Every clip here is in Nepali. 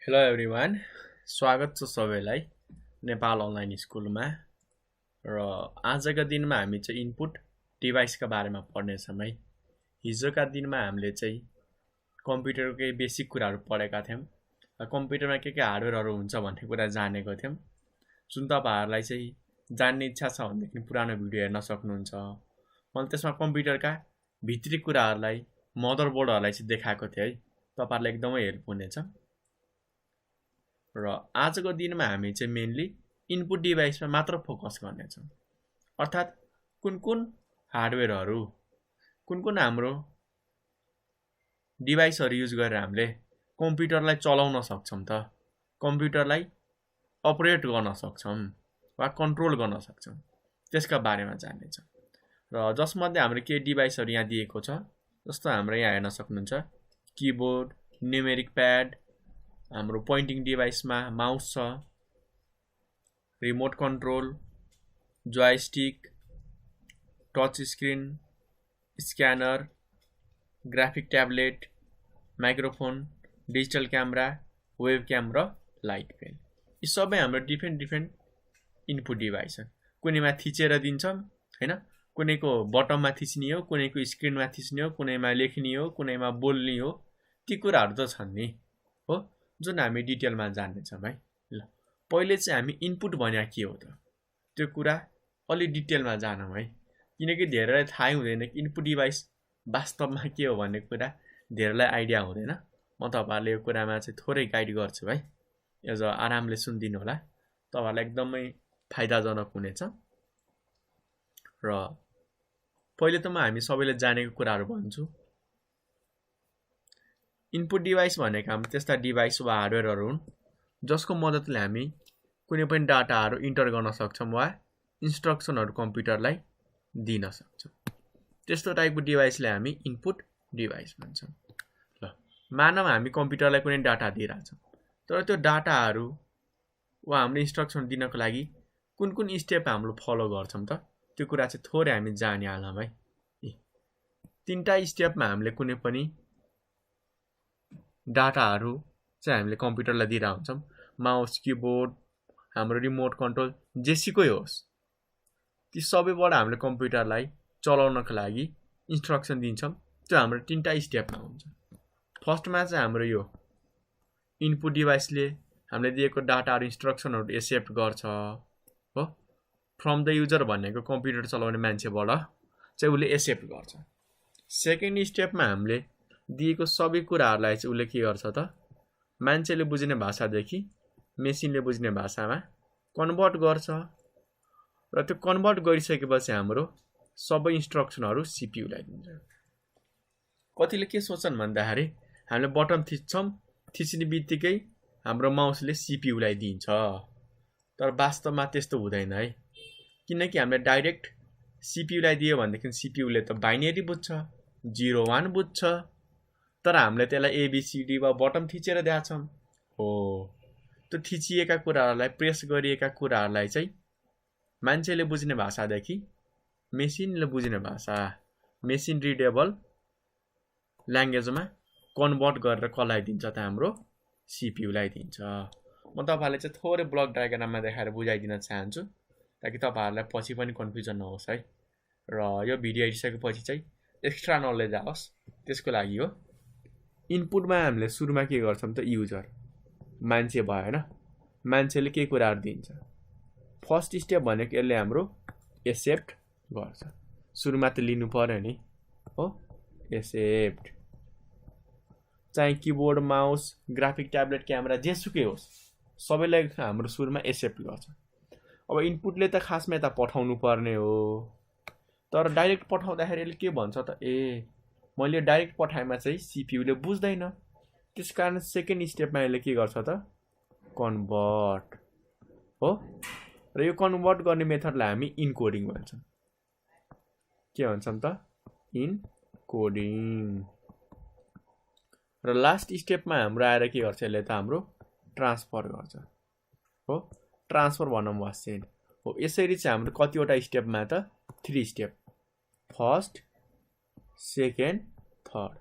हेलो एभ्रिवान, स्वागत छ सबैलाई नेपाल अनलाइन स्कुलमा। र आजका दिनमा हामी चाहिँ इनपुट डिभाइसका बारेमा पढ्नेछौँ है। हिजोका दिनमा हामीले चाहिँ कम्प्युटरकै बेसिक कुराहरू पढेका थियौँ। कम्प्युटरमा के हार्डवेयरहरू हुन्छ भन्ने कुरा जानेको थियौँ। जुन तपाईँहरूलाई चाहिँ जान्ने इच्छा छ भनेदेखि पुरानो भिडियो हेर्न सक्नुहुन्छ। मैले त्यसमा कम्प्युटरका भित्री कुराहरूलाई मदरबोर्डहरूलाई चाहिँ देखाएको थिएँ है। तपाईँहरूलाई एकदमै हेल्प हुनेछ। र आजको दिनमा हामी चाहिँ मेनली इनपुट डिभाइसमा मात्र फोकस गर्नेछौँ। अर्थात् कुन कुन हार्डवेयरहरू कुन हाम्रो डिभाइसहरू युज गरेर हामीले कम्प्युटरलाई चलाउन सक्छौँ त, कम्प्युटरलाई अपरेट गर्न सक्छौँ वा कन्ट्रोल गर्न सक्छौँ, त्यसका बारेमा जान्नेछौँ। र जसमध्ये हाम्रो के डिभाइसहरू यहाँ दिएको छ, जस्तो हाम्रो यहाँ हेर्न सक्नुहुन्छ किबोर्ड, न्युमेरिक प्याड, हाम्रो पोइन्टिङ डिभाइसमा माउस छ, remote control, joystick, touch screen, scanner, graphic tablet, microphone, digital camera, web cam र लाइट पेन। यी सबै हाम्रो डिफ्रेन्ट इनपुट डिभाइस हो। कुनैमा थिचेर दिन्छौँ हैन, कुनैको बटममा थिच्ने हो, कुनैको स्क्रिनमा थिच्ने हो, कुनैमा लेख्ने हो, कुनैमा बोल्ने हो। ती कुराहरू त छन् नि हो, जुन हामी डिटेलमा जान्नेछौँ है। ल पहिले चाहिँ हामी इनपुट भन्या के हो त, त्यो कुरा अलि डिटेलमा जानौँ है। किनकि धेरैलाई थाहै हुँदैन कि इनपुट डिभाइस वास्तवमा के हो भन्ने कुरा धेरैलाई आइडिया हुँदैन। म तपाईँहरूले यो कुरामा चाहिँ थोरै गाइड गर्छु है। यो आरामले सुनिदिनु होला, तपाईँहरूलाई एकदमै फाइदाजनक हुनेछ। र पहिले त म हामी सबैले जानेको कुराहरू भन्छु। इनपुट डिभाइस भनेका हामी त्यस्ता डिभाइस वा हार्डवेयरहरू हुन् जसको मद्दतले हामी कुनै पनि डाटाहरू इन्टर गर्न सक्छौँ वा इन्स्ट्रक्सनहरू कम्प्युटरलाई दिन सक्छौँ। त्यस्तो टाइपको डिभाइसलाई हामी इनपुट डिभाइस भन्छौँ। ल मानव हामी कम्प्युटरलाई कुनै डाटा दिइरहेछौँ, तर त्यो डाटाहरू वा हाम्रो इन्स्ट्रक्सन दिनको लागि कुन कुन स्टेप हामीले फलो गर्छौँ त, त्यो कुरा चाहिँ थोरै हामी जानिहालौँ है। तीनटा स्टेपमा हामीले कुनै पनि डाटाहरू चाहिँ हामीले कम्प्युटरलाई दिइरहेको हुन्छौँ। माउस, किबोर्ड, हाम्रो रिमोट कन्ट्रोल जेसुकै होस्, ती सबैबाट हामीले कम्प्युटरलाई चलाउनको लागि इन्स्ट्रक्सन दिन्छौँ। त्यो हाम्रो तीनटा स्टेपमा हुन्छ। फर्स्टमा चाहिँ हाम्रो यो इनपुट डिभाइसले हामीले दिएको डाटाहरू इन्स्ट्रक्सनहरू एक्सेप्ट गर्छ हो। फ्रम द युजर भनेको कम्प्युटर चलाउने मान्छेबाट चाहिँ उसले एक्सेप्ट गर्छ। सेकेन्ड स्टेपमा हामीले दिएको सबै कुराहरूलाई चाहिँ उसले के गर्छ त, मान्छेले बुझ्ने भाषादेखि मेसिनले बुझ्ने भाषामा कन्भर्ट गर्छ। र त्यो कन्भर्ट गरिसकेपछि हाम्रो सबै इन्स्ट्रक्सनहरू सिपियुलाई दिन्छ। कतिले के सोच्छन् भन्दाखेरि हामीले बटन थिच्छौँ, थिच्ने बित्तिकै हाम्रो माउसले सिपियुलाई दिन्छ, तर वास्तवमा त्यस्तो हुँदैन है। किनकि हामीले डाइरेक्ट सिपियुलाई दियो भनेदेखि सिपियुले त बाइनेरी बुझ्छ, 0-1 बुझ्छ, तर हामीले त्यसलाई एबिसिडी वा बटन थिचेर दिएका छौँ हो। त्यो थिचिएका कुराहरूलाई, प्रेस गरिएका कुराहरूलाई चाहिँ मान्छेले बुझ्ने भाषादेखि मेसिनले बुझ्ने भाषा, मेसिन रिडेबल ल्याङ्ग्वेजमा कन्भर्ट गरेर कसलाई दिन्छ त, हाम्रो सिपियुलाई दिन्छ। म तपाईँहरूले चाहिँ थोरै ब्लक डायग्राममा देखाएर बुझाइदिन चाहन्छु ताकि तपाईँहरूलाई पछि पनि कन्फ्युजन नहोस् है। र यो भिडियो हेरिसकेपछि चाहिँ एक्स्ट्रा नलेज आओस्, त्यसको लागि हो। इनपुटमा हामीले सुरुमा के गर्छौँ त, युजर मान्छे भयो होइन, मान्छेले के कुराहरू दिन्छ। फर्स्ट स्टेप भनेको यसले हाम्रो एक्सेप्ट गर्छ। सुरुमा त लिनु पर्यो नि हो, एक्सेप्ट। चाहे keyboard, mouse, graphic tablet, camera जेसुकै होस्, सबैलाई हाम्रो सुरुमा एक्सेप्ट गर्छ। अब इनपुटले त खासमा यता पठाउनु पर्ने हो, तर डाइरेक्ट पठाउँदाखेरि यसले के भन्छ त, मैले डाइरेक्ट पठाएमा चाहिँ सिपियुले बुझ्दैन। त्यस कारण सेकेन्ड स्टेपमा यसले के गर्छ त, कन्भर्ट हो। र यो कन्भर्ट गर्ने मेथडलाई हामी इनकोडिङ भन्छौँ। के भन्छौँ त, इनकोडिङ। र लास्ट स्टेपमा हाम्रो आएर के गर्छ यसले त, हाम्रो ट्रान्सफर गर्छ हो। ट्रान्सफर भनौँ वा सेन्ड हो। यसरी चाहिँ हाम्रो कतिवटा स्टेपमा त, 3 स्टेप, फर्स्ट, सेकेन्ड, थर्ड,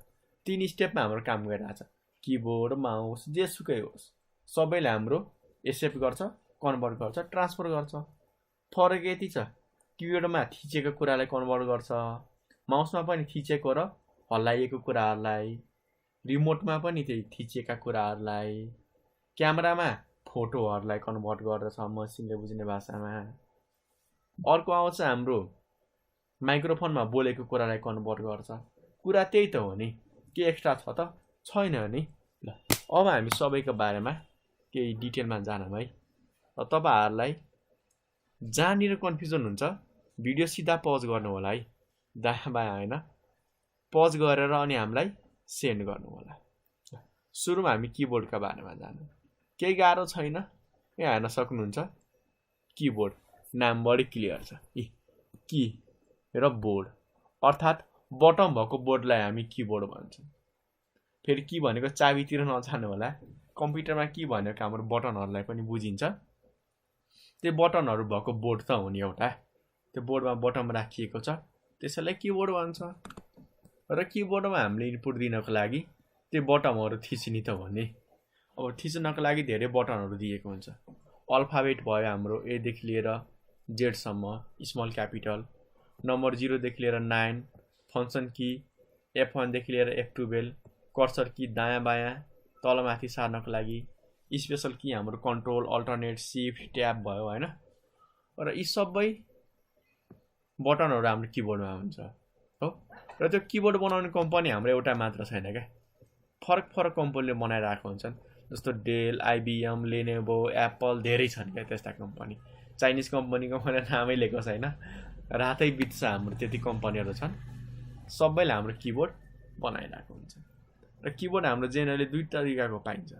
3 स्टेपमा हाम्रो काम गरिरहेछ। किबोर्ड, माउस जेसुकै होस् सबैले हाम्रो एक्सेप्ट गर्छ, कन्भर्ट गर्छ, ट्रान्सफर गर्छ। फरक यति छ, किबोर्डमा थिचेको कुरालाई कन्भर्ट गर्छ, माउसमा पनि थिचेको र हल्लाइएको कुराहरूलाई, रिमोटमा पनि त्यही थिचेका कुराहरूलाई, क्यामेरामा फोटोहरूलाई कन्भर्ट गर्दछ मसिनले बुझ्ने भाषामा। अर्को आउँछ हाम्रो माइक्रोफोनमा बोलेको कुरालाई कन्भर्ट गर्छ। कुरा त्यही त हो नि, के एक्स्ट्रा छ त? छैन नि। ल अब हामी सबैको बारेमा केही डिटेलमा जानौँ है। तपाईहरुलाई जहाँनिर कन्फ्युजन हुन्छ भिडियो सिधा पज गर्नु होला है, दायाँ बायाँ हैन, पज गरेर अनि हामीलाई सेन्ड गर्नु होला। सुरुमा हामी किबोर्डका बारेमा जानौँ। केही गाह्रो छैन, यहाँ हेर्न सक्नुहुन्छ किबोर्ड नाम बढी क्लियर छ। की र बोर्ड अर्थात् बटम भएको बोर्डलाई हामी किबोर्ड भन्छौँ। फेरि की भनेको चाबीतिर नजानु होला, कम्प्युटरमा की भनेको हाम्रो बटनहरूलाई पनि बुझिन्छ। त्यो बटनहरू भएको बोर्ड त हो नि एउटा, त्यो बोर्डमा बटन राखिएको छ, त्यसैलाई किबोर्ड भन्छ। र किबोर्डमा हामीले इनपुट दिनको लागि त्यो बटनहरू थिच्ने त हो नि। अब थिच्नको लागि धेरै बटनहरू दिएको हुन्छ। अल्फाबेट भयो हाम्रो ए देखि लिएर जेड सम्म, स्मल क्यापिटल, नम्बर 0 देखि लिएर 9, फंक्सन की F1 देखि लिएर F12, कर्सर की दायाँ बायाँ तलमाथि सार्नको लागि, स्पेशल की हाम्रो कन्ट्रोल, अल्टरनेट, शिफ्ट, ट्याब भयो हैन। र यी सबै बटनहरू हाम्रो किबोर्डमा हुन्छ हो। र त्यो किबोर्ड बनाउने कम्पनी हाम्रो एउटा मात्र छैन क्या, फरक फरक कम्पनीले बनाइरहेको हुन्छन्। जस्तो डेल, IBM, लेनोभो, एप्पल धेरै छन् क्या त्यस्ता कम्पनी। चाइनिज कम्पनीको मैले नामै लिएको छैन, रातै बित्छ हाम्रो त्यति कम्पनीहरू छन्। सबैले हाम्रो किबोर्ड बनाइरहेको हुन्छ। र किबोर्ड हाम्रो जेनरली दुई तरिकाको पाइन्छ,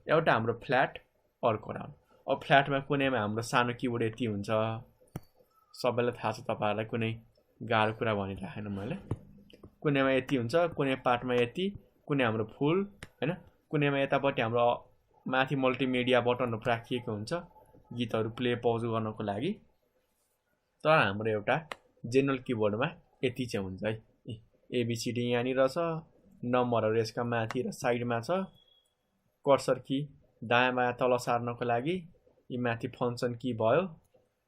एउटा हाम्रो फ्ल्याट, अर्को राउन्ड। अब फ्ल्याटमा कुनैमा हाम्रो सानो किबोर्ड यति हुन्छ, सबैलाई थाहा छ, तपाईहरुलाई कुनै गाह्रो कुरा भनिराखेन मैले। कुनैमा यति हुन्छ, कुनै पार्टमा यति, कुनै हाम्रो फुल हैन, कुनैमा यतापट्टि हाम्रो माथि मल्टिमिडिया बटनहरू राखिएको हुन्छ गीतहरू प्ले पज गर्नको लागि। तर हाम्रो एउटा जेनरल किबोर्डमा यति चाहिँ हुन्छ है। ABCD यहाँनिर छ, नम्बरहरू यसका माथि र साइडमा छ, कर्सर की दायाँ बायाँ तल सार्नको लागि, यी माथि फंक्सन की भयो,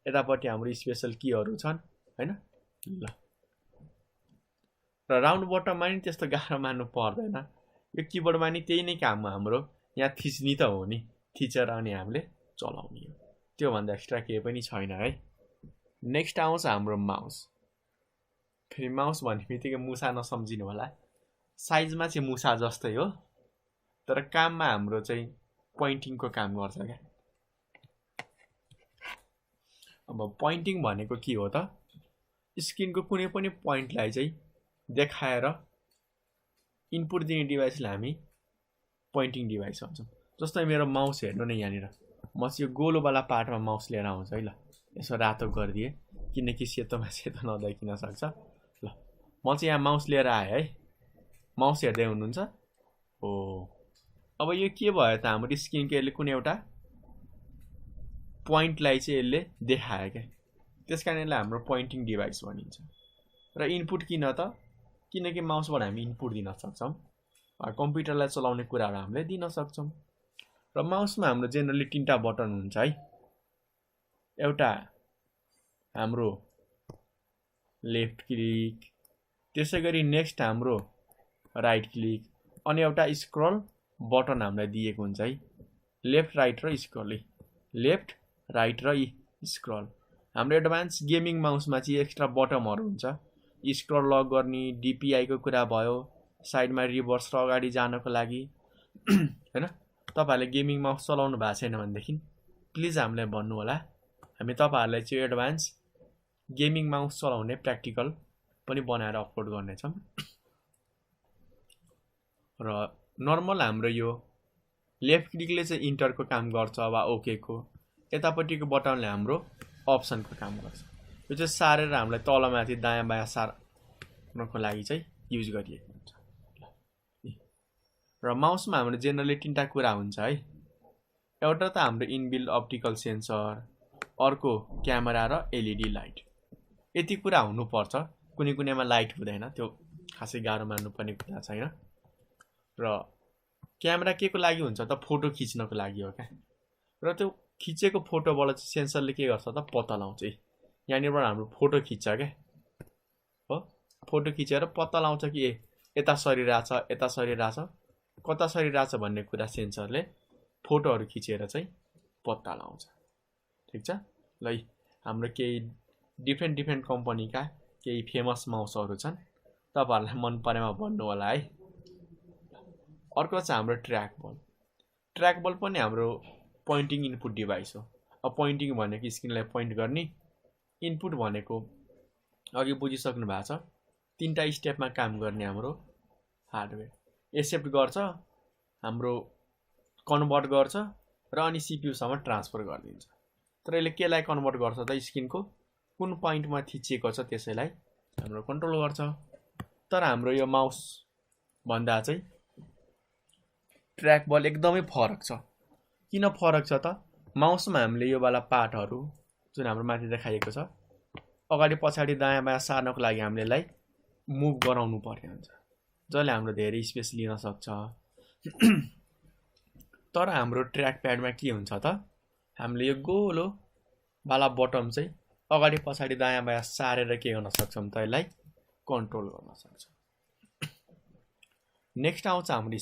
यतापट्टि हाम्रो स्पेशल कीहरू छन् हैन। ल र राउन्ड बटममा नि त्यस्तो गाह्रो मान्नु पर्दैन, यो किबोर्डमा नि त्यही नै काम हाम्रो, यहाँ थिच्ने त हो नि, थिचेर अनि हामीले चलाउने हो, त्यो भन्दा एक्स्ट्रा केही पनि छैन है। नेक्स्ट आउँछ हाम्रो माउस। फेरि माउस भन्ने बित्तिकै मुसा नसम्झिनु होला, साइजमा चाहिँ मुसा जस्तै हो, तर काममा हाम्रो चाहिँ पोइन्टिङको काम गर्छ क्या। अब पोइन्टिङ भनेको के हो त? स्क्रिनको कुनै पनि पोइन्टलाई चाहिँ देखाएर इनपुट दिने डिभाइसलाई हामी पोइन्टिङ डिभाइस भन्छौँ। जस्तै मेरो माउस हेर्नु नै यहाँनिर, म चाहिँ यो गोलोवाला पार्टमा माउस लिएर आउँछ है। ल यसो रातो गरिदिए, किनकि सेतोमा सेतो नदेखिन सक्छ। ल म चाहिँ यहाँ माउस लिएर आएँ है, माउस हेर्दै हुनुहुन्छ हो। अब यो के भयो त? हाम्रो स्क्रिनको यसले कुनै एउटा पोइन्टलाई चाहिँ यसले देखायो क्या, त्यस कारण यसलाई हाम्रो पोइन्टिङ डिभाइस भनिन्छ। र इनपुट किन त? किनकि माउसबाट हामी इनपुट दिन सक्छौँ, कम्प्युटरलाई चलाउने कुराहरू हामीले दिन सक्छौँ। र माउसमा हाम्रो जेनरली 3टा बटन हुन्छ है, एउटा हाम्रो लेफ्ट क्लिक, त्यसै गरी नेक्स्ट हाम्रो राइट क्लिक, अनि एउटा स्क्रल बटन हामीलाई दिएको हुन्छ है, लेफ्ट राइट र स्क्रल, लेफ्ट राइट र स्क्रल। हाम्रो एडभान्स गेमिङ माउसमा चाहिँ एक्स्ट्रा बटनहरू हुन्छ, स्क्रल लक गर्ने, DPI को कुरा भयो, साइडमा रिभर्स र अगाडि जानको लागि हैन। तपाईहरुले गेमिङ माउस चलाउनु भएको छैन भनेदेखि प्लिज हामीलाई भन्नु होला, हामी तपाईहरुलाई चाहिँ एडभान्स गेमिङ माउस चलाउने प्र्याक्टिकल पनि बनाएर अपलोड गर्नेछौँ। र नर्मल हाम्रो यो लेफ्ट क्लिकले चाहिँ इन्टरको काम गर्छ वा ओके को, यतापट्टिको बटनले हाम्रो अप्सनको काम गर्छ। यो चाहिँ सारेर हामीलाई तलमाथि दायाँ बायाँ सार्नको लागि चाहिँ युज गरिएको हुन्छ। र माउसमा हाम्रो जेनरली 3टा कुरा हुन्छ है, एउटा त हाम्रो इनबिल्ट अप्टिकल सेन्सर, अर्को क्यामेरा र LED लाइट। यति कुरा हुनुपर्छ, कुनै कुनैमा लाइट हुँदैन, त्यो खासै गाह्रो मान्नुपर्ने कुरा छैन। र क्यामेरा के को लागि हुन्छ त फोटो खिच्नको लागि हो क्या र त्यो खिचेको फोटोबाट चाहिँ सेन्सरले के गर्छ त पत्ता लाउँछ यहाँनिरबाट हाम्रो फोटो खिच्छ क्या हो फोटो खिचेर पत्ता लाउँछ कि यता सरिरहेछ यता सरिरहेछ कता सरिरहेछ भन्ने कुरा सेन्सरले फोटोहरू खिचेर चाहिँ पत्ता लाउँछ ठिक छ ल हाम्रो केही डिफ्रेन्ट कम्पनीका केही फेमस माउसहरू छन् तपाईहरुलाई मन परेमा भन्नु होला है अर्को चाहिँ हाम्रो ट्र्याक बल पनि हाम्रो पोइन्टिङ इनपुट डिभाइस हो अब पोइन्टिङ भनेको स्क्रिनलाई पोइन्ट गर्ने इनपुट भनेको अघि बुझिसक्नु भएको छ तीनटा स्टेपमा काम गर्ने हाम्रो हार्डवेयर एक्सेप्ट गर्छ हाम्रो कन्भर्ट गर्छ र अनि सीपीयू सम्म ट्रान्सफर गरिदिन्छ तर यसले केलाई कन्भर्ट गर्छ त स्क्रिनको कुन पोइन्टमा थिचिएको छ त्यसैलाई हाम्रो कन्ट्रोल गर्छ तर हाम्रो यो माउस भन्दा चाहिँ ट्र्याक बल एकदमै फरक छ किन फरक छ त माउसमा हामीले यो वाला पार्टहरू जुन हाम्रो माथि देखाइएको छ अगाडि पछाडि दायाँ बायाँ सार्नको लागि हामीले यसलाई मुभ गराउनु पर्ने हुन्छ जसले हाम्रो धेरै स्पेस लिन सक्छ तर हाम्रो ट्र्याक प्याडमा के हुन्छ त हामीले यो गोलो वाला बटम चाहिँ अगाडि पछाडि दायाँ बायाँ सारेर के गर्न सक्छौँ त यसलाई कन्ट्रोल गर्न सक्छौँ नेक्स्ट आउँछ हाम्रो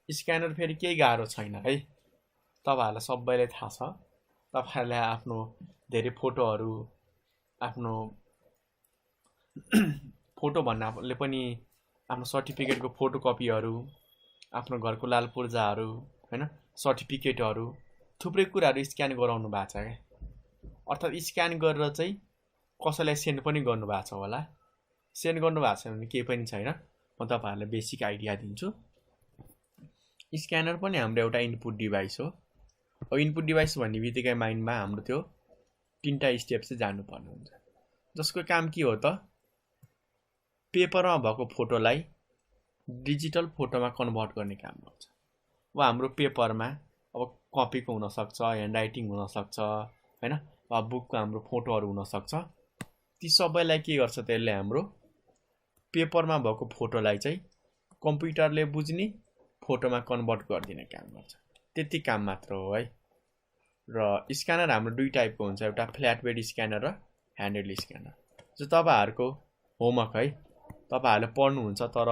स्क्यानर फेरि केही गाह्रो छैन है तपाईहरुलाई सबैलाई थाहा छ तपाईहरुले आफ्नो धेरै फोटोहरू आफ्नो फोटो भन्नाले पनि आफ्नो सर्टिफिकेटको फोटोकपीहरू आफ्नो घरको लाल पूर्जाहरू हैन सर्टिफिकेटहरू थुप्रै कुराहरू स्क्यान गराउनु भएको छ क्या अर्थात् स्क्यान गरेर चाहिँ कसैलाई सेन्ड पनि गर्नु भएको छ होला सेन्ड गर्नु भएको छ भने केही पनि छैन म तपाईहरुलाई बेसिक आइडिया दिन्छु स्क्यानर पनि हाम्रो एउटा इनपुट डिभाइस हो अब इनपुट डिभाइस भन्ने बित्तिकै माइन्डमा हाम्रो त्यो तीनटा स्टेप चाहिँ जानुपर्ने हुन्छ जसको काम के हो त पेपरमा भएको फोटोलाई डिजिटल फोटोमा कन्भर्ट गर्ने काम गर्छ वा हाम्रो पेपरमा अब कपीको हुन सक्छ ह्यान्ड राइटिङ हुन सक्छ हैन वा बुकको हाम्रो फोटोहरू हुन सक्छ ती सबैलाई के गर्छ त्यसले हाम्रो पेपरमा भएको फोटोलाई चाहिँ कम्प्युटरले बुझ्ने फोटोमा कन्भर्ट गरिदिने काम गर्छ त्यति काम मात्र हो है र स्क्यानर हाम्रो दुई टाइपको हुन्छ एउटा फ्ल्याट बेड स्क्यानर र ह्यान्डेड स्क्यानर जो तपाईहरुको होमवर्क है तपाईहरुले पढ्नुहुन्छ तर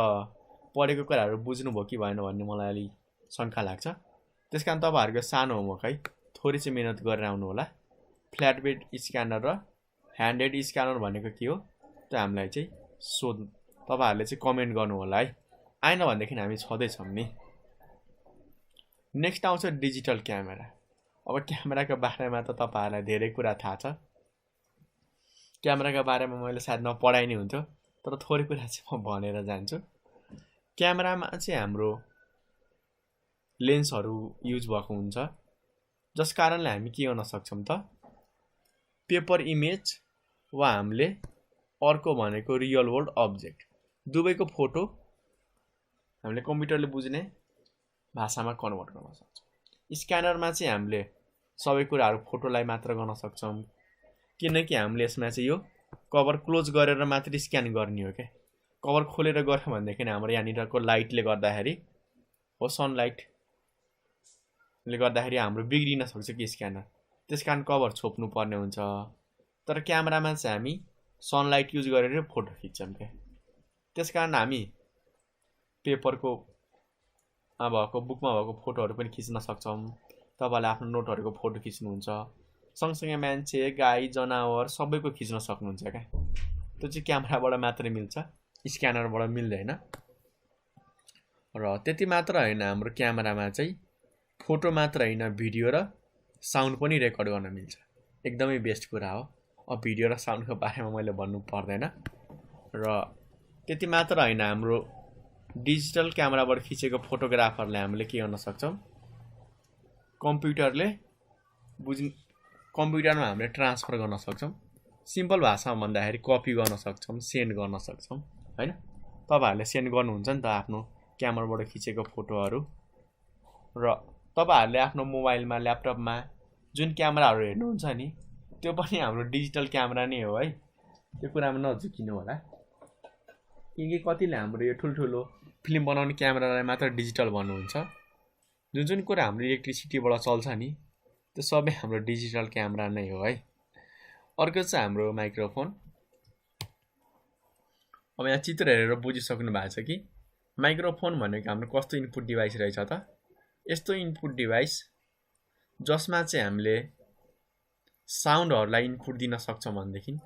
पढेको कुराहरू बुझ्नुभयो कि भएन भन्ने मलाई अलि शंका लाग्छ त्यसकारण तपाईहरुको सानो होमवर्क है थोरै चाहिँ मेहनत गरेर आउनु होला फ्ल्याट बेड स्क्यानर र ह्यान्डेड स्क्यानर भनेको के हो त्यो हामीलाई चाहिँ सोध्नु तपाईहरुले चाहिँ कमेन्ट गर्नु होला है आएन भनेदेखि हामी छँदै छौं नि नेक्स्ट आउँछ डिजिटल क्यामेरा अब क्यामेराको बारेमा त तपाईहरुलाई धेरै कुरा थाहा छ क्यामेराको बारेमा मैले सायद नपढाइ नै हुन्थ्यो तर थोरै कुरा चाहिँ म भनेर जान्छु क्यामेरामा चाहिँ हाम्रो लेन्सहरू युज भएको हुन्छ जस कारणले हामी के गर्न सक्छौं त पेपर इमेज वा हामीले अर्को भनेको रियल वर्ल्ड अब्जेक्ट दुवैको फोटो हामीले कम्प्युटरले बुझ्ने भाषामा कन्भर्ट गर्न सक्छौं स्क्यानरमा चाहिँ हामीले सबै कुराहरू फोटोलाई मात्र गर्न सक्छौं किनकि हामीले यसमा चाहिँ यो कभर क्लोज गरेर मात्र स्क्यान गर्ने हो के कभर खोलेर गर्यो भनेदेखि हाम्रो यहाँनिरको लाइटले गर्दाखेरि हो सनलाइटले गर्दाखेरि हाम्रो बिग्रिन सक्छ कि स्क्यानर त्यसकारण कभर छोप्नु पर्ने हुन्छ तर क्यामेरामा चाहिँ हामी सनलाइट युज गरेर फोटो खिच्छौं के त्यसकारण हामी पेपरको भएको बुकमा भएको फोटोहरू पनि खिच्न सक्छौं तपाईले आफ्नो नोटहरुको फोटो खिच्नुहुन्छ सँगसँगै मान्छे गाई जनावर सबैको खिच्न सक्नुहुन्छ के त्यो चाहिँ क्यामेराबाट मात्र मिल्छ स्क्यानरबाट मिल्दैन र त्यति मात्र हैन हाम्रो क्यामेरामा चाहिँ फोटो मात्र हैन भिडियो र साउन्ड पनि रेकर्ड गर्न मिल्छ एकदमै बेस्ट कुरा हो अब भिडियो र साउन्डको बारेमा मैले भन्नु पर्दैन र त्यति मात्र हैन हाम्रो डिजिटल क्यामेराबाट खिचेको फोटोग्राफरले हामीले के गर्न सक्छौं कम्प्युटरमा हामीले ट्रान्सफर गर्न सक्छौं सिम्पल भाषामा भन्दाखेरि कपी गर्न सक्छौं सेन्ड गर्न सक्छौं हैन तपाईहरुले सेन्ड गर्नुहुन्छ नि त आफ्नो क्यामेराबाट खिचेको फोटोहरू र तपाईहरुले आफ्नो मोबाइलमा ल्यापटपमा जुन क्यामेराहरू हेर्नुहुन्छ नि त्यो पनि हाम्रो डिजिटल क्यामेरा नै हो है त्यो कुरामा नझुकिनु होला किनकि कतिले हाम्रो यो ठुलठुलो फिल्म बनाउने क्यामेरालाई मात्र डिजिटल भन्नुहुन्छ। जुन कुरा हाम्रो इलेक्ट्रिसिटीबाट चल्छ नि त्यो सबै हाम्रो डिजिटल क्यामेरा नै हो है। अर्को चाहिँ हाम्रो माइक्रोफोन। अब यहाँ चित्र हेरेर बुझिसक्नु भएको छ कि माइक्रोफोन भनेको हाम्रो कस्तो इनपुट डिभाइस रहेछ त। यस्तो इनपुट डिभाइस जसमा चाहिँ हामीले साउन्डहरूलाई इनपुट दिन सक्छौँ भनेदेखि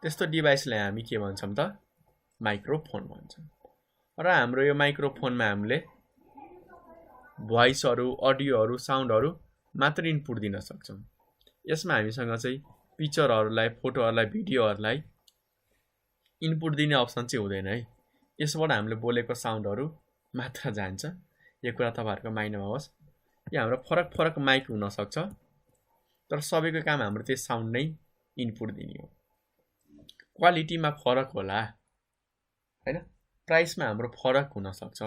त्यस्तो डिभाइसलाई हामी के भन्छौँ त माइक्रोफोन भन्छौँ। र हाम्रो यो माइक्रोफोनमा हामीले भोइसहरू अडियोहरू साउन्डहरू मात्र इनपुट दिन सक्छौँ। यसमा हामीसँग चाहिँ पिक्चरहरूलाई फोटोहरूलाई भिडियोहरूलाई इनपुट दिने अप्सन चाहिँ हुँदैन है। यसबाट हामीले बोलेको साउन्डहरू मात्र जान्छ। यो कुरा तपाईँहरूको माइन्डमा होस्। यो हाम्रो फरक फरक माइक हुनसक्छ तर सबैको काम हाम्रो त्यो साउन्ड नै इनपुट दिने हो। क्वालिटीमा फरक होला हैन, प्राइसमा हाम्रो फरक हुनसक्छ,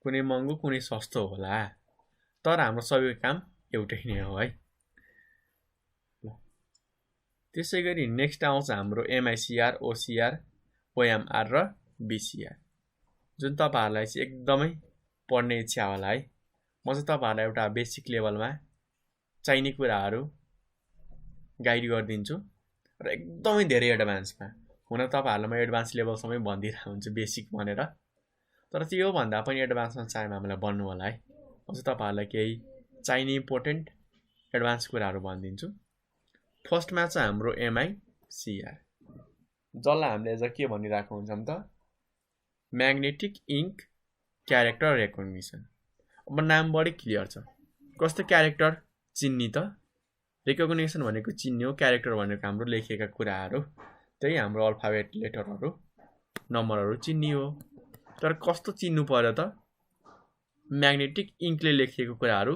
कुनै महँगो कुनै सस्तो होला तर हाम्रो सबैको काम एउटै नै हो है। त्यसै गरी नेक्स्ट आउँछ हाम्रो एमआइसिआर, ओसिआर, ओएमआर र बिसिआर जुन तपाईँहरूलाई चाहिँ एकदमै पढ्ने इच्छा होला है। म चाहिँ तपाईँहरूलाई एउटा बेसिक लेभलमा चाहिने कुराहरू गाइड गरिदिन्छु र एकदमै धेरै एडभान्समा। हुन तपाईँहरूलाई म एडभान्स लेभलसम्मै भनिदिरहेको हुन्छु बेसिक भनेर, तर त्यो भन्दा पनि एडभान्समा चाहेमा हामीलाई बन्नु होला है। म चाहिँ तपाईँहरूलाई केही चाहिने इम्पोर्टेन्ट एडभान्स कुराहरू भनिदिन्छु। फर्स्टमा चाहिँ हाम्रो एमआइसिआर जसलाई हामीले अझ के भनिरहेको हुन्छौँ त म्याग्नेटिक इङ्क क्यारेक्टर रेकग्निसन। अब नाम बढी क्लियर छ। कस्तो क्यारेक्टर चिन्ने त, रेकग्निसन भनेको चिन्ने हो, क्यारेक्टर भनेको हाम्रो लेखिएका कुराहरू, त्यही हाम्रो अल्फाबेट लेटरहरू नम्बरहरू चिन्ने हो। तर कस्तो चिन्नु पर्यो त, म्याग्नेटिक इङ्कले लेखिएको कुराहरू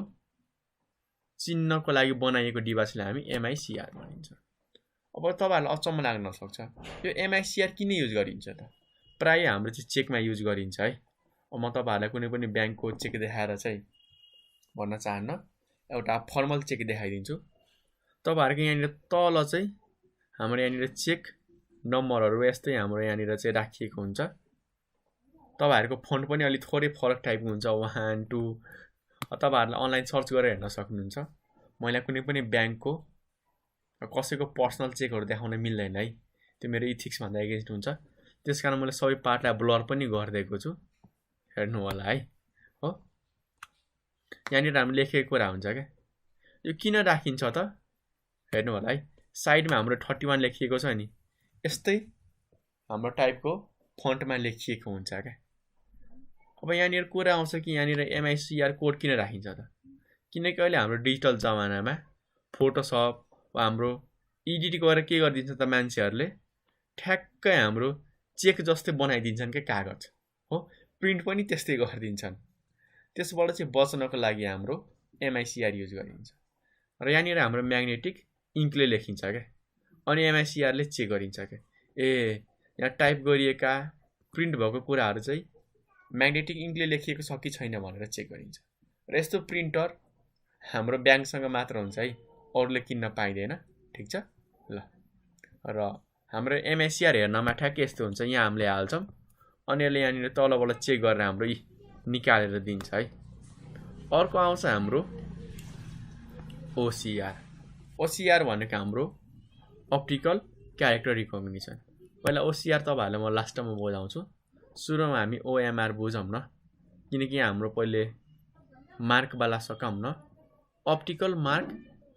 चिन्नको लागि बनाइएको डिभाइसलाई हामी एमआइसिआर भनिन्छ। अब तपाईँहरूलाई अचम्म लाग्न सक्छ यो एमआइसिआर किन युज गरिन्छ त। प्रायः हाम्रो चाहिँ चेकमा युज गरिन्छ है। अब म तपाईँहरूलाई कुनै पनि ब्याङ्कको चेक देखाएर चाहिँ भन्न चाहन्न, एउटा फर्मल चेक देखाइदिन्छु। तपाईँहरूको यहाँनिर तल चाहिँ हाम्रो यहाँनिर चेक नम्बरहरू यस्तै हाम्रो यहाँनिर चाहिँ राखिएको हुन्छ। तपाईँहरूको फन्ट पनि अलिक थोरै फरक टाइपको हुन्छ, 1 2। तपाईँहरूलाई अनलाइन सर्च गरेर हेर्न सक्नुहुन्छ। मैले कुनै पनि ब्याङ्कको कसैको पर्सनल चेकहरू देखाउन मिल्दैन है, त्यो मेरो इथिक्सभन्दा एगेन्स्ट हुन्छ। त्यस कारण मैले सबै पार्टलाई ब्लर पनि गरिदिएको छु, हेर्नु होला है। हो यहाँनिर हामीले लेखेको कुरा हुन्छ क्या, यो किन राखिन्छ त हेर्नु होला है। साइडमा हाम्रो 31 लेखिएको छ नि, यस्तै हाम्रो टाइपको फन्टमा लेखिएको हुन्छ क्या। अब यहाँनिर कुरा आउँछ कि यहाँनिर एमआइसिआर कोड किन राखिन्छ त, किनकि अहिले हाम्रो डिजिटल जमानामा फोटोसप हाम्रो एडिट गरेर के गरिदिन्छ त मान्छेहरूले ठ्याक्कै हाम्रो चेक जस्तै बनाइदिन्छन् क्या कागज हो, प्रिन्ट पनि त्यस्तै गरिदिन्छन्। त्यसबाट चाहिँ बच्नको लागि हाम्रो एमआइसिआर युज गरिन्छ। र यहाँनिर हाम्रो म्याग्नेटिक इङ्कले लेखिन्छ क्या, अनि एमआइसिआरले चेक गरिन्छ क्या। यहाँ टाइप गरिएका प्रिन्ट भएको कुराहरू चाहिँ म्याग्नेटिक इङ्कले लेखिएको छ कि छैन भनेर चेक गरिन्छ। र यस्तो प्रिन्टर हाम्रो ब्याङ्कसँग मात्र हुन्छ है, अरूले किन्न पाइँदैन। ठिक छ ल। र हाम्रो एमआइसिआर हेर्नमा ठ्याक्कै यस्तो हुन्छ, यहाँ हामीले हाल्छौँ अनि यसले यहाँनिर तलबाट चेक गरेर हाम्रो निकालेर दिन्छ है। अर्को आउँछ हाम्रो ओसिआर। ओसिआर भनेको हाम्रो अप्टिकल क्यारेक्टर रिकग्निसन। पहिला ओसिआर तपाईँहरूलाई म लास्टमा बुझाउँछु, सुरुमा हामी ओएमआर बुझौँ न, किनकि हाम्रो पहिले मार्कवाला सकाउँ न, अप्टिकल मार्क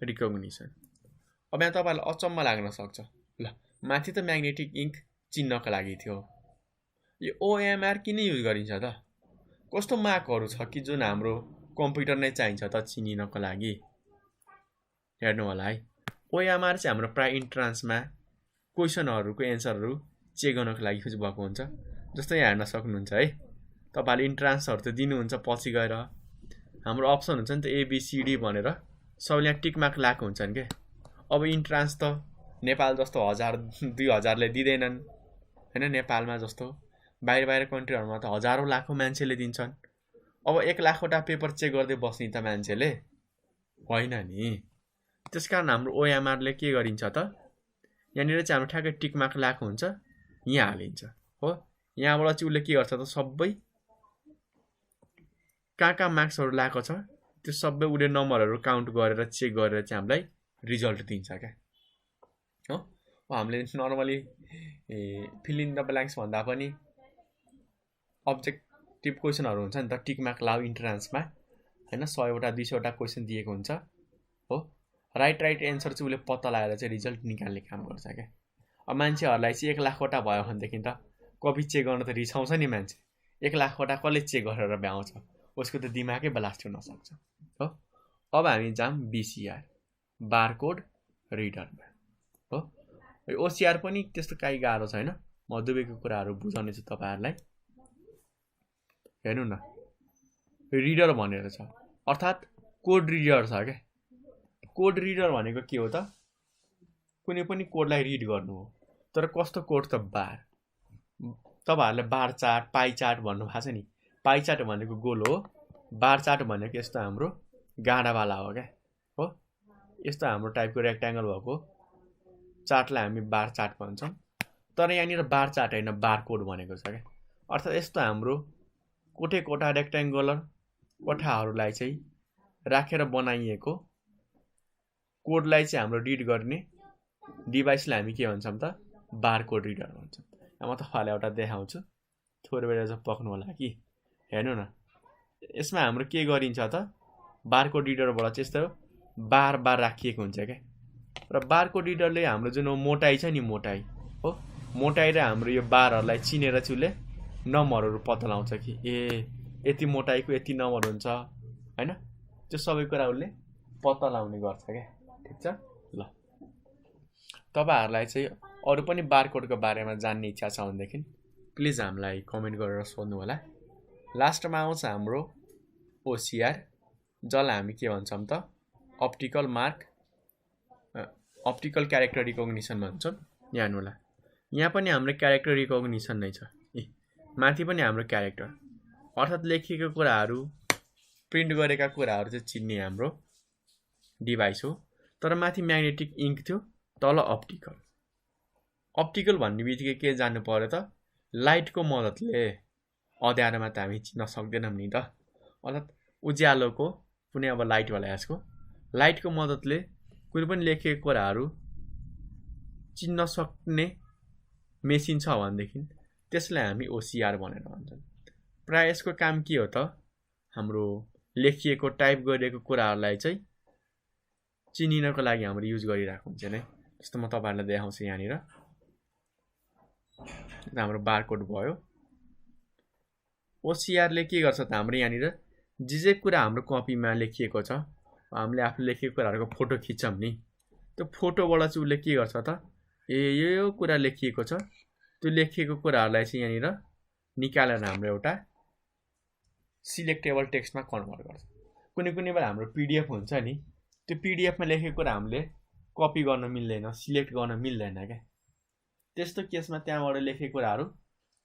रिकग्निसन। अब यहाँ तपाईँहरूलाई अचम्म लाग्न सक्छ, ल माथि त म्याग्नेटिक इङ्क चिन्नको लागि थियो, यो ओएमआर किन युज गरिन्छ त, कस्तो मार्कहरू छ कि जुन हाम्रो कम्प्युटर नै चाहिन्छ त चिनिनको लागि। हेर्नु होला है, ओएमआर चाहिँ हाम्रो प्राय इन्ट्रान्समा क्वेसनहरूको एन्सरहरू चेक गर्नको लागि युज भएको हुन्छ। जस्तै यहाँ हेर्न सक्नुहुन्छ है, तपाईँहरूले इन्ट्रान्सहरू त दिनुहुन्छ, पछि गएर हाम्रो अप्सन हुन्छ नि त एबिसिडी भनेर, सबैले यहाँ टिक मार्क लगाएको हुन्छन् क्या। अब इन्ट्रान्स त नेपाल जस्तो 1000 2000ले दिँदैनन् होइन, नेपालमा जस्तो बाहिर कन्ट्रीहरूमा त हजारौँ लाखौँ मान्छेले दिन्छन्। अब 1 लाखवटा पेपर चेक गर्दै बस्ने त मान्छेले होइन नि। त्यस कारण हाम्रो ओएमआरले के गरिन्छ त, यहाँनिर चाहिँ हाम्रो ठ्याक्कै टिक मार्क लगाएको हुन्छ, यहाँ हालिन्छ हो। यहाँबाट चाहिँ उसले के गर्छ त सबै कहाँ मार्क्सहरु लागेको छ त्यो सबै उले नम्बरहरु काउन्ट गरेर चेक गरेर चाहिँ हामीलाई रिजल्ट दिन्छ क्या हो हामीले normally fill in the blanks भन्दा पनि अब्जेक्टिभ क्वेशनहरु हुन्छ नि त टिक मार्क लाउ इन्ट्रान्समा हैन 100 वटा 200 वटा क्वेशन दिएको हुन्छ हो राइट एन्सर चाहिँ उले पत्ता लगाएर चाहिँ रिजल्ट निकाल्ने काम गर्छ क्या अब मान्छेहरुलाई चाहिँ 1 लाख वटा भयो भने देखि त कपी चेक गर्न त रिसाउँछ नि मान्छे 1 लाख वटा कसले चेक गरेर भ्याउँछ उसको त दिमागै ब्लास्ट हुन सक्छ हो अब हामी जाम बीसीआर बारकोड रिडरमा हो ओसीआर पनि त्यस्तो काई गाह्रो छैन म दुवैको कुराहरु बुझाउने छु तपाईहरुलाई हेर्नु न रिडर भनेर छ अर्थात कोड रिडर छ के कोड रिडर भनेको के हो त कुनै पनि कोडलाई रिड गर्नु हो तर कस्तो कोड त बार तपाईहरुले बार चार्ट पाई चार्ट भन्नु भएको छ नि पाई चार्ट भनेको गोल हो बार चार्ट भनेको यस्तो हाम्रो गाडावाला हो के हो यस्तो हाम्रो टाइपको रेक्ट्याङ्गल भएको चार्टलाई हामी बार चार्ट भन्छौं तर यहाँनिर बार चार्ट हैन बार कोड भनेको छ के अर्थात यस्तो हाम्रो कोठे कोठा रेक्ट्याङ्गुलर कोठाहरुलाई चाहिँ राखेर बनाइएको कोडलाई चाहिँ हाम्रो रिड गर्ने डिभाइसलाई हामी के भन्छौं त बार कोड रिडर भन्छौं म तपाईहरुलाई एउटा देखाउँछु थोरै बेर चाहिँ पक्नु होला कि हेर्नु न यसमा हाम्रो के गरिन्छ त बार कोड रिडरबाट चाहिँ यस्तो बार राखिएको हुन्छ के र बार कोड रिडरले हाम्रो जुन मोटाई छ नि मोटाई हो मोटाई र हाम्रो यो बारहरुलाई चिनेर चाहिँ उले नम्बरहरु पत्ता लगाउँछ कि ए यति मोटाईको यति नम्बर हुन्छ हैन त्यो सबै कुरा उले पत्ता लगाउने गर्छ के ठीक छ ल तपाईहरुलाई चाहिँ अरु पनि बारकोडको बारेमा जान्ने इच्छा छ भने देखि प्लिज हामीलाई कमेन्ट गरेर सोध्नु होला लास्टमा आउँछ हाम्रो ओसीआर जसलाई हामी के भन्छौं त अप्टिकल क्यारेक्टर रिकग्निसन भन्छौं यहाँ होला यहाँ पनि हाम्रो क्यारेक्टर रिकग्निसन नै छ माथि पनि हाम्रो क्यारेक्टर अर्थात लेखिएको कुराहरु प्रिन्ट गरेका कुराहरु चाहिँ चिन्ने हाम्रो डिभाइस हो तर माथि म्याग्नेटिक इन्क थियो तल अप्टिकल भन्ने बित्तिकै के जान्नु पर्यो त लाइटको मद्दतले अँध्यारोमा त हामी चिन्न सक्दैनौं नि त अर्थात उज्यालोको कुनै अब लाइट वाला यसको लाइटको मद्दतले कुनै पनि लेखेको कुराहरु चिन्न सक्ने मेसिन छ भने देखि त्यसलाई हामी ओसीआर भनेर भन्छौं प्राय यसको काम के हो त हाम्रो लेखिएको टाइप गरिएको कुराहरुलाई चाहिँ चिनिनको लागि हाम्रो युज गरिरहेको हुन्छ नि जस्तो म तपाईहरुलाई देखाउँछु यहाँनिर हाम्रो बारकोड भयो ओसीआर ले के गर्छ त हाम्रो यहाँनिर जे कुरा हाम्रो कपीमा लेखिएको छ हामीले आफूले लेखेको कुराहरुको फोटो खिच्छौं नि त्यो फोटोबाट चाहिँ उले के गर्छ त यो कुरा लेखिएको छ त्यो लेखिएको कुराहरुलाई चाहिँ यहाँनिर निकालेर हाम्रो एउटा सिलेक्टेबल टेक्स्टमा कन्भर्ट गर्छ कुनै बेला हाम्रो पीडीएफ हुन्छ नि त्यो पीडीएफ मा लेखेको कुरा हामीले कपी गर्न मिल्दैन सिलेक्ट गर्न मिल्दैन के त्यस्तो केसमा त्यहाँबाट लेखेको कुराहरु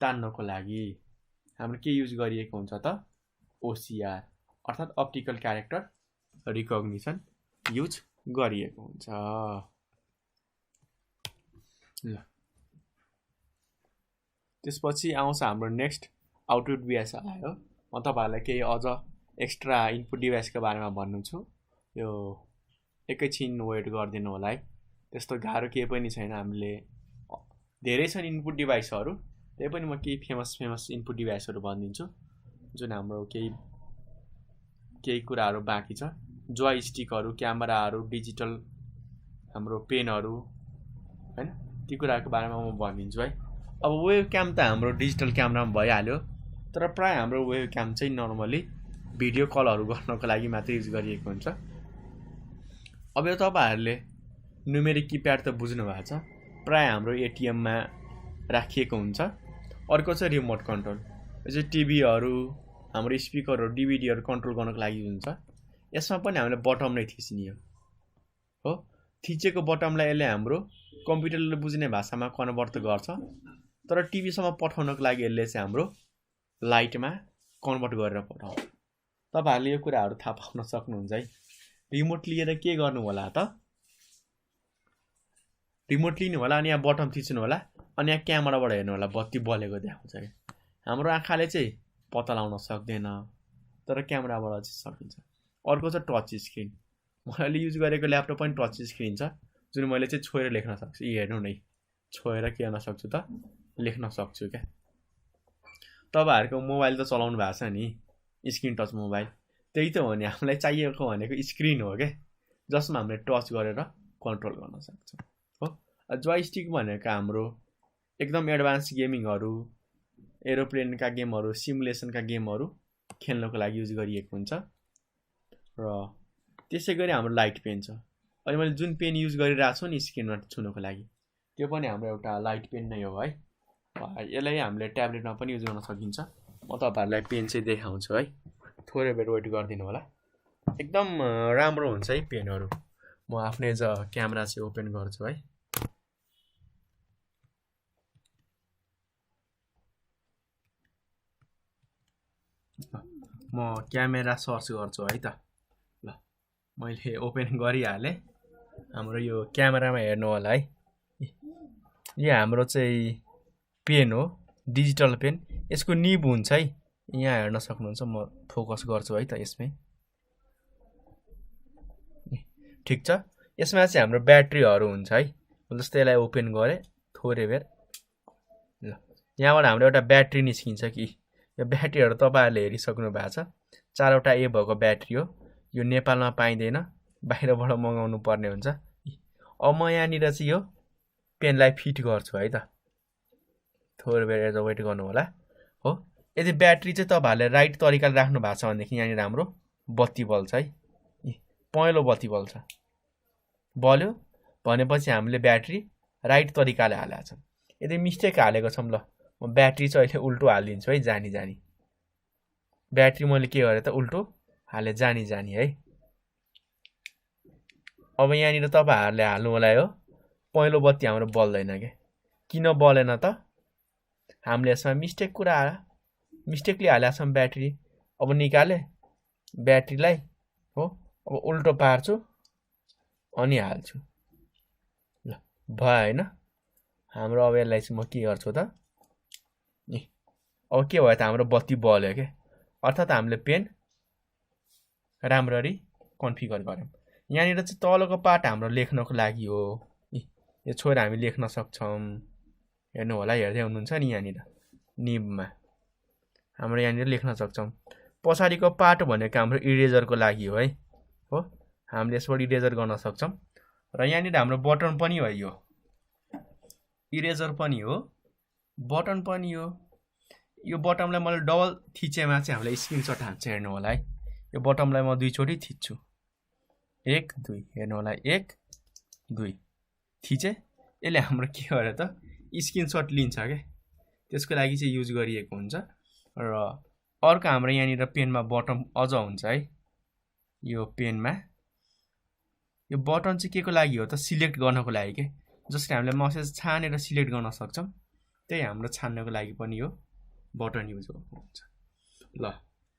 तान्नको लागि हाम्रो के युज गरिएको हुन्छ त ओसीआर अर्थात अप्टिकल क्यारेक्टर रिकग्निसन युज गरिएको हुन्छ ल त्यसपछि आउँछ हाम्रो नेक्स्ट आउटपुट डिभाइस आयो म तपाईहरुलाई केही अझ एक्स्ट्रा इनपुट डिभाइसको बारेमा भन्नु छु यो एकैछिन वेट गर्दिनु होला है त्यस्तो गाह्रो केही पनि छैन हामीले धेरै छन् इनपुट डिभाइसहरु त्यही पनि म केही फेमस इनपुट डिभाइसहरु भनिदिन्छु जुन हाम्रो केही कुराहरु बाँकी छ जोयस्टिकहरु क्यामेराहरु डिजिटल हाम्रो पेनहरु हैन ती कुराको बारेमा म भनिदिन्छु है अब वेबक्याम त हाम्रो डिजिटल क्यामेरामा भइहाल्यो तर प्राय हाम्रो वेबक्याम चाहिँ नर्मली भिडियो कलहरु गर्नको लागि मात्र युज गरिएको हुन्छ अब यो तपाईहरुले न्युमेरिक किप्याड त बुझ्नु भएको छ प्राय हाम्रो एटीएम मा राखिएको हुन्छ अर्को चाहिँ रिमोट कन्ट्रोल यो चाहिँ टिभीहरु हाम्रो स्पिकरहरु डीभीडीहरु कन्ट्रोल गर्नको लागि हुन्छ यसमा पनि हामीले बटम नै थिच्ने हो थिचेको बटमलाई यसले हाम्रो कम्प्युटरले बुझ्ने भाषामा कन्भर्ट गर्छ तर टिभी सम्म पठाउनको लागि यसले चाहिँ हाम्रो लाइटमा कन्भर्ट गरेर पठाउँछ तपाईहरुले यो कुराहरु थाहा पाउन सक्नुहुन्छ है रिमोट लिएर के गर्नु होला त रिमोट लिनु होला अनि यहाँ बटम थिच्नु होला अनि यहाँ क्यामेराबाट हेर्नु होला बत्ती बलेको देखाउँछ के हाम्रो आँखाले चाहिँ पत्ता लगाउन सक्दैन तर क्यामेराबाट चाहिँ सकिन्छ। अर्को छ टच स्क्रिन। मैले युज गरेको ल्यापटप पनि टच स्क्रिन छ, जुन मैले चाहिँ छोएर लेख्न सक्छु। यी हेर्नु नै, छोएर के गर्न सक्छु त, लेख्न सक्छु क्या। तपाईँहरूको मोबाइल त चलाउनु भएको छ नि, स्क्रिन टच मोबाइल, त्यही त हो नि। हामीलाई चाहिएको भनेको स्क्रिन हो क्या, जसमा हामीले टच गरेर कन्ट्रोल गर्न सक्छौँ हो। जोयस्टिक भनेको हाम्रो एकदम एडभान्स गेमिङहरू, एरोप्लेनका गेमहरू, सिमुलेसनका गेमहरू खेल्नको लागि युज गरिएको हुन्छ। र त्यसै गरी हाम्रो लाइट पेन छ। अनि मैले जुन पेन युज गरिरहेको छु नि स्क्रिनमा छुनको लागि, त्यो पनि हाम्रो एउटा लाइट पेन नै हो है। यसलाई हामीले ट्याब्लेटमा पनि युज गर्न सकिन्छ। म तपाईँहरूलाई पेन चाहिँ देखाउँछु है, थोरै बेर वेट गरिदिनु होला। एकदम राम्रो हुन्छ है पेनहरू। म आफ्नै क्यामेरा चाहिँ ओपन गर्छु है। म क्यामेरा सर्च गर्छु है त। ल मैले ओपन गरिहालेँ। हाम्रो यो क्यामेरामा हेर्नु होला है, यो हाम्रो चाहिँ पेन हो, डिजिटल पेन। यसको निब हुन्छ है, यहाँ हेर्न सक्नुहुन्छ। म फोकस गर्छु है त यसमै। ठिक छ, यसमा चाहिँ हाम्रो ब्याट्रीहरू हुन्छ है। जस्तै यसलाई ओपन गरेँ थोरै बेर, ल यहाँबाट हाम्रो एउटा ब्याट्री निस्किन्छ कि। यो ब्याट्रीहरू तपाईँहरूले हेरिसक्नु भएको छ, 4वटा ए भएको ब्याट्री हो। यो नेपालमा पाइँदैन, बाहिरबाट मगाउनु पर्ने हुन्छ। अब म यहाँनिर चाहिँ यो पेनलाई फिट गर्छु है त। थोरै बेर यता वेट गर्नु होला हो। यदि ब्याट्री चाहिँ तपाईँहरूले राइट तरिकाले राख्नु भएको छ भनेदेखि यहाँनिर हाम्रो बत्ती बल्छ है, पहेँलो बत्ती बल्छ। बल्यो भनेपछि हामीले ब्याट्री राइट तरिकाले हालेको छौँ। यदि मिस्टेक हालेको छौँ, ल म ब्याट्री चाहिँ अहिले उल्टो हालिदिन्छु है, जानी जानी। ब्याट्री मैले के गरेँ त, उल्टो हाले जानी जानी है। अब यहाँनिर तपाईँहरूले हाल्नु होला, यो पहेँलो बत्ती हाम्रो बल्दैन क्या। किन बलेन त, हामीले यसमा मिस्टेकले हालेका छौँ ब्याट्री। अब निकाले ब्याट्रीलाई हो, अब उल्टो पार्छु अनि हाल्छु। ल भयो होइन हाम्रो। अब यसलाई चाहिँ म के गर्छु त, अब के भयो त, हाम्रो बत्ती बल्यो क्या। अर्थात् हामीले पेन राम्ररी कन्फिगर गऱ्यौँ। यहाँनिर चाहिँ तलको पार्ट हाम्रो लेख्नको लागि हो। यो छोएर हामी लेख्न सक्छौँ। हेर्नु होला, हेर्दै हुनुहुन्छ नि, यहाँनिर निबमा हाम्रो यहाँनिर लेख्न सक्छौँ। पछाडिको पार्ट भनेको हाम्रो इरेजरको लागि हो है हो। हामीले यसबाट इरेजर गर्न सक्छौँ। र यहाँनिर हाम्रो बटन पनि हो, यो इरेजर पनि हो, बटन पनि हो। यो बटमलाई मैले डबल थिचेमा चाहिँ हामीलाई स्क्रिनसट हान्छ। हेर्नु होला है, यो बटमलाई म 2 चोटि थिच्छु, 1 2। हेर्नु होला, 1 2 थिचे। यसले हाम्रो के गर्यो त, स्क्रिनसट लिन्छ क्या। त्यसको लागि चाहिँ युज गरिएको हुन्छ। र अर्को हाम्रो यहाँनिर पेनमा बटन अझ हुन्छ है। यो पेनमा यो बटन चाहिँ के को लागि हो त, सिलेक्ट गर्नको लागि के। जसरी हामीले मेसेज छानेर सिलेक्ट गर्न सक्छौँ, त्यही हाम्रो छान्नको लागि पनि यो बटन युज हुन्छ। ल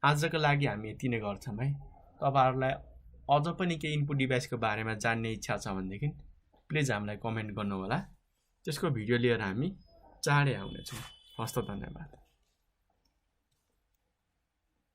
आजको लागि हामी यति नै गर्छौँ है। तपाईँहरूलाई अझ पनि केही इनपुट डिभाइसको बारेमा जान्ने इच्छा छ भनेदेखि प्लिज हामीलाई कमेन्ट गर्नु होला। त्यसको भिडियो लिएर हामी चाँडै आउनेछौँ। हस्त, धन्यवाद।